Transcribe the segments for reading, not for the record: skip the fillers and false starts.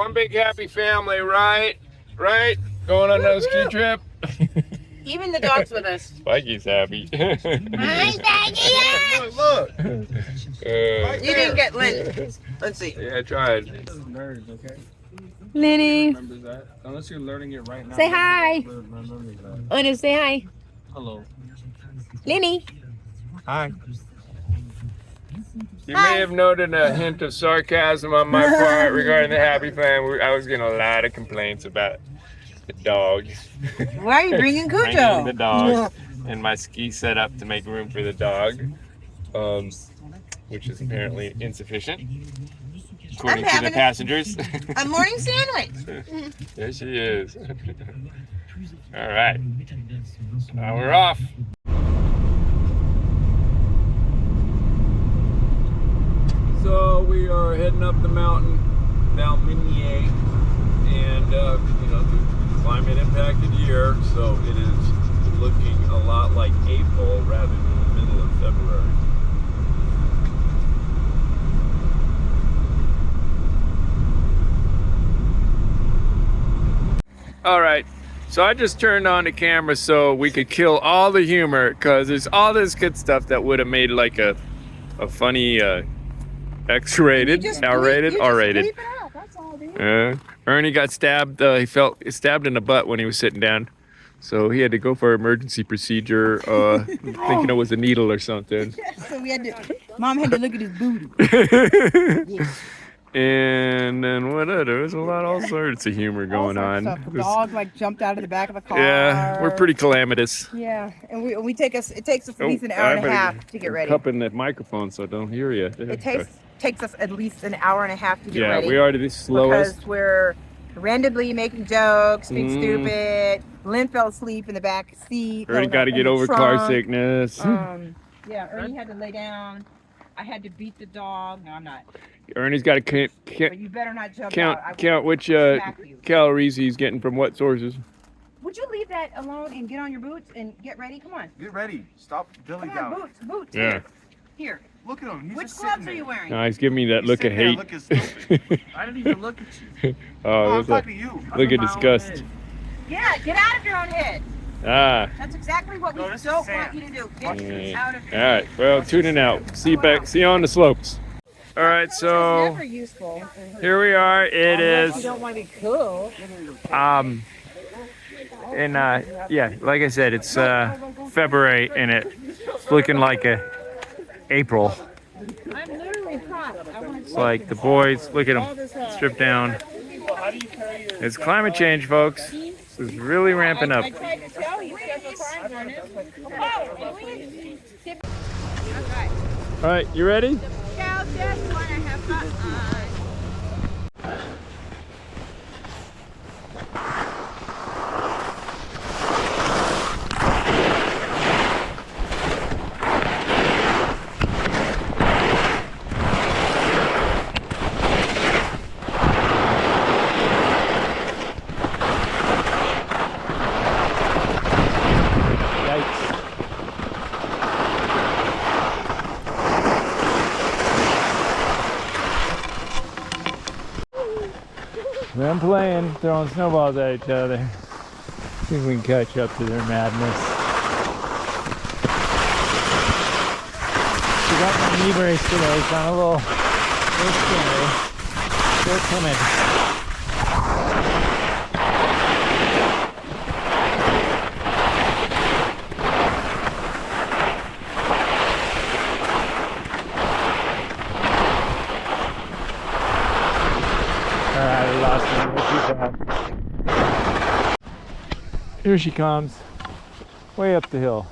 One big happy family, right? Right? Going on a ski trip. Even the dog's with us. Spikey's happy. Hi, Spikey! Look. You didn't get Lynn. Let's see. Yeah, I tried. Nerds, okay? Lenny, Remember that? Unless you're learning it right now. say hi. Remember that. Lenny, say hi. Hello. Lenny. Hi. You may have noted a hint of sarcasm on my part regarding the happy family. I was getting a lot of complaints about the dog. Why are you bringing Bringing Cujo? the dog and my ski setup to make room for the dog, which is apparently insufficient, according to the passengers. A morning sandwich. There she is. All right. Now we're off. So we are heading up the mountain, Valmeinier, and the climate impacted year, so it is looking a lot like April rather than the middle of February. All right, so I just turned on the camera so we could kill all the humor, because there's all this good stuff that would have made like a funny X-rated, R-rated, R-rated. Ernie got stabbed. He felt stabbed in the butt when he was sitting down, so he had to go for emergency procedure, thinking it was a needle or something. So we had to. Mom had to look at his booty. And then what other? There's all sorts of humor going on. The dog like jumped out of the back of the car. Yeah, we're pretty calamitous. Yeah, and it takes us at least an hour and a half to get ready. Cupping that microphone so I don't hear you. It takes us at least an hour and a half to get ready. Yeah, we are the slowest. Because we're randomly making jokes, being stupid. Lynn fell asleep in the back seat. Already got to get over car sickness. Yeah, Ernie had to lay down. I had to beat the dog. No, I'm not. Ernie's got to But you better not jump count which calories he's getting from what sources. Would you leave that alone and get on your boots and get ready? Come on. Get ready. Stop Billy Come on, down. boots. Yeah. Here. Look at him. He's Which just gloves sitting are you there. wearing? No, he's giving me that look of hate. Looking stupid. I didn't even look at you. Oh, I'm talking to you. Look at disgust. Yeah, get out of your own head. Ah. That's exactly what we don't want you to do. Get out of your All right. Well, tuning out. See you on the slopes. All right, so here we are. It is. You don't want to be cool. And yeah, like I said, it's February, and it's looking like April. I'm literally hot. It's like the boys. Look at them, stripped down. It's climate change, folks. This is really ramping up. I tried to tell you, All right, you ready? Just want to have fun. Them playing, throwing snowballs at each other. See if we can catch up to their madness. She got my knee brace today, so I'm a little scary. They're coming. Here she comes, way up the hill.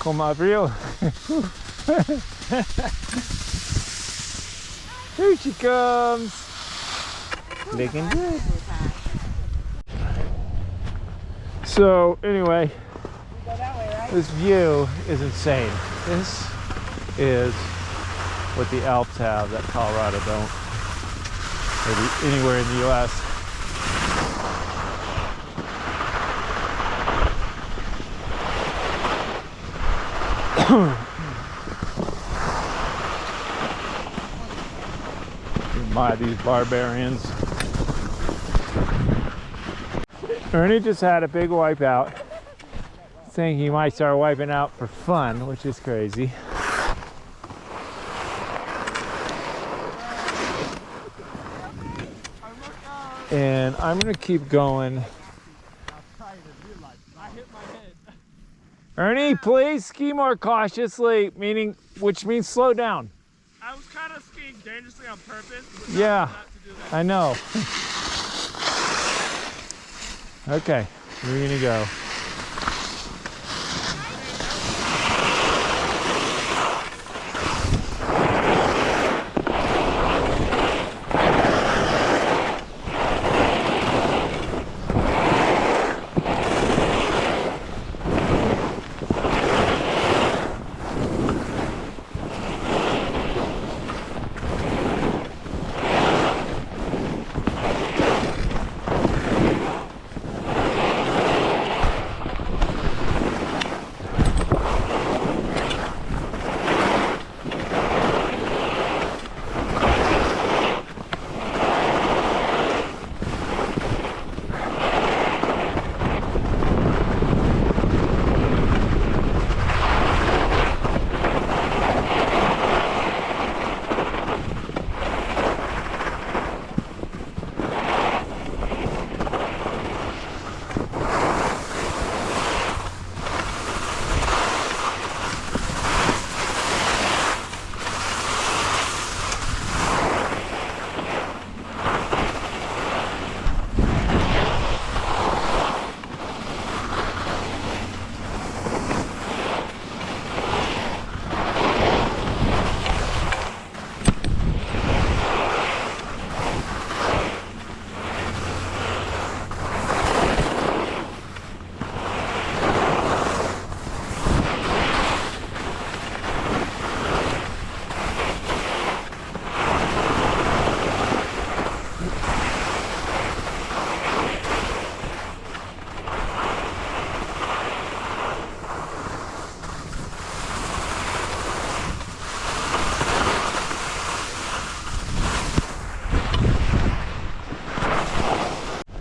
Come up, real. Here she comes. Looking good. So anyway, this view is insane. This is what the Alps have that Colorado don't, maybe anywhere in the US. By these barbarians. Ernie just had a big wipeout, saying he might start wiping out for fun, which is crazy. And I'm gonna keep going. Ernie, please ski more cautiously, which means slow down. I was kind of skiing dangerously on purpose. But Yeah, not to do that. I know. Okay, we're gonna go.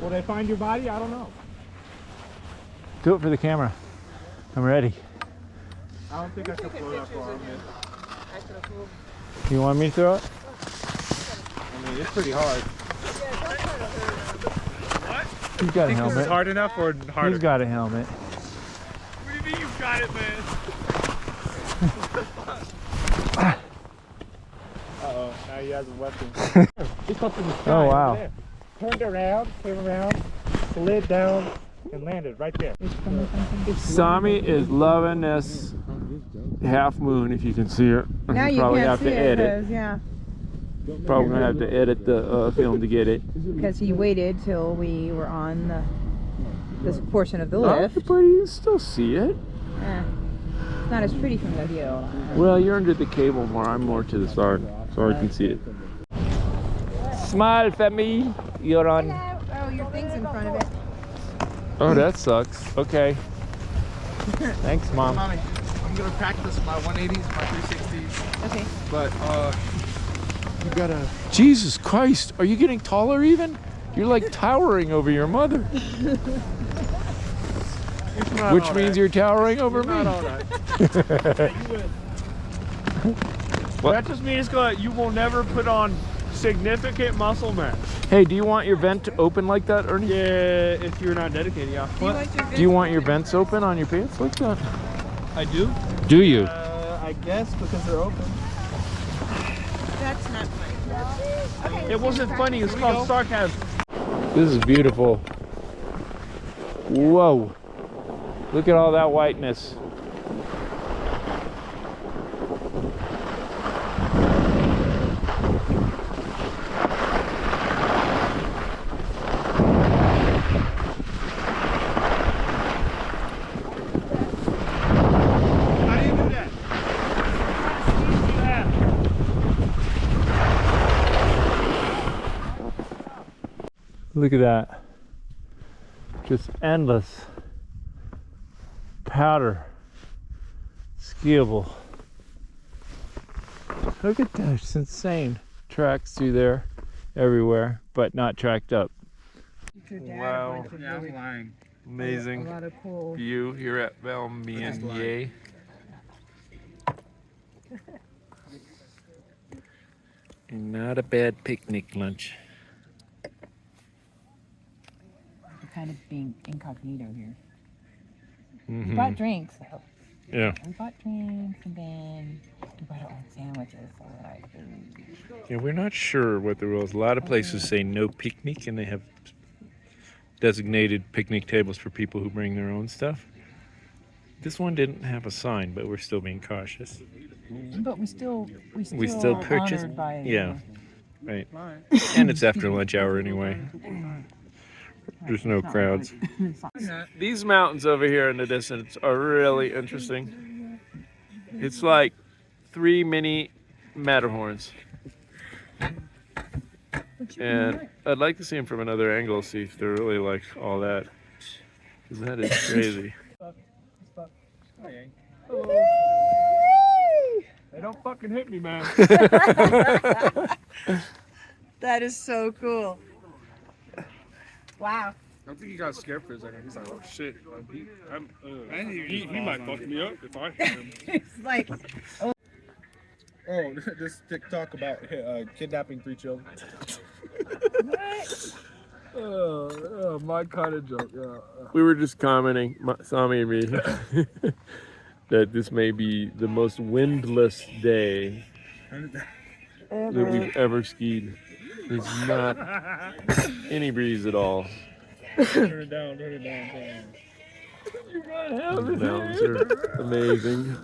Will they find your body? I don't know. Do it for the camera. I'm ready. I don't think I can float that far. You want me to throw it? I mean, it's pretty hard. He's got a helmet. Hard enough or harder? He's got a helmet. What do you mean you got it, man? Uh-oh, now he has a weapon. It's up in the sky. Oh, wow. Over there. Turned around, came around, slid down, and landed right there. Sami is loving this half moon, if you can see it. Now you probably can't have see to it, edit. 'cause, yeah, Probably gonna have to edit the film to get it. because he waited till we were on this portion of the Oh, lift. but you can still see it. It's not as pretty from the view. Well, you're under the cable more. I'm more to the side, so I can see it. Smile, family. You're on. Oh, your thing's in front of it. Oh, that sucks. Okay. Thanks, Mom. Mommy, I'm gonna practice my 180s, my 360s, Okay. but you gotta. Jesus Christ, are you getting taller even? You're like towering over your mother. Which means you're towering over me. Not all that. What? That just means you will never put on significant muscle mass. Hey, do you want your vent open like that, Ernie? Yeah, if you're not dedicated, yeah. Do you want your vents open on your pants like that? I do. Do you? I guess because they're open. That's not funny. Okay. It wasn't funny. It's called sarcasm. This is beautiful. Whoa. Look at all that whiteness. How do you do that? Look at that. Just endless powder. skiable. Look at that, it's insane. Tracks through there, everywhere, but not tracked up. Wow. Amazing A lot of cool. view here at Valmeinier. And not a bad picnic lunch. We're kind of being incognito here. We Mhm. bought drinks though. Yeah. We bought drinks and then we bought our own sandwiches. So we're like, Yeah, we're not sure what the rules. A lot of places say no picnic, and they have designated picnic tables for people who bring their own stuff. This one didn't have a sign, but we're still being cautious. but we still still purchase- honored by yeah. Right. And it's after lunch hour anyway. There's no crowds. These mountains over here in the distance are really interesting. It's like 3 mini Matterhorns. And I'd like to see them from another angle, see if they're really like all that. 'Cause that is crazy. Hey, don't fucking hit me, man. That is so cool. Wow. I think he got scared for a second. He's like, oh shit. He might fuck me up if I hit him. It's like, Oh, this TikTok about kidnapping 3 children. what? My kind of joke. We were just commenting, Sami and me, that this may be the most windless day that we've ever skied. There's not any breeze at all. Turn it down, turn it down, turn it down. The mountains are amazing.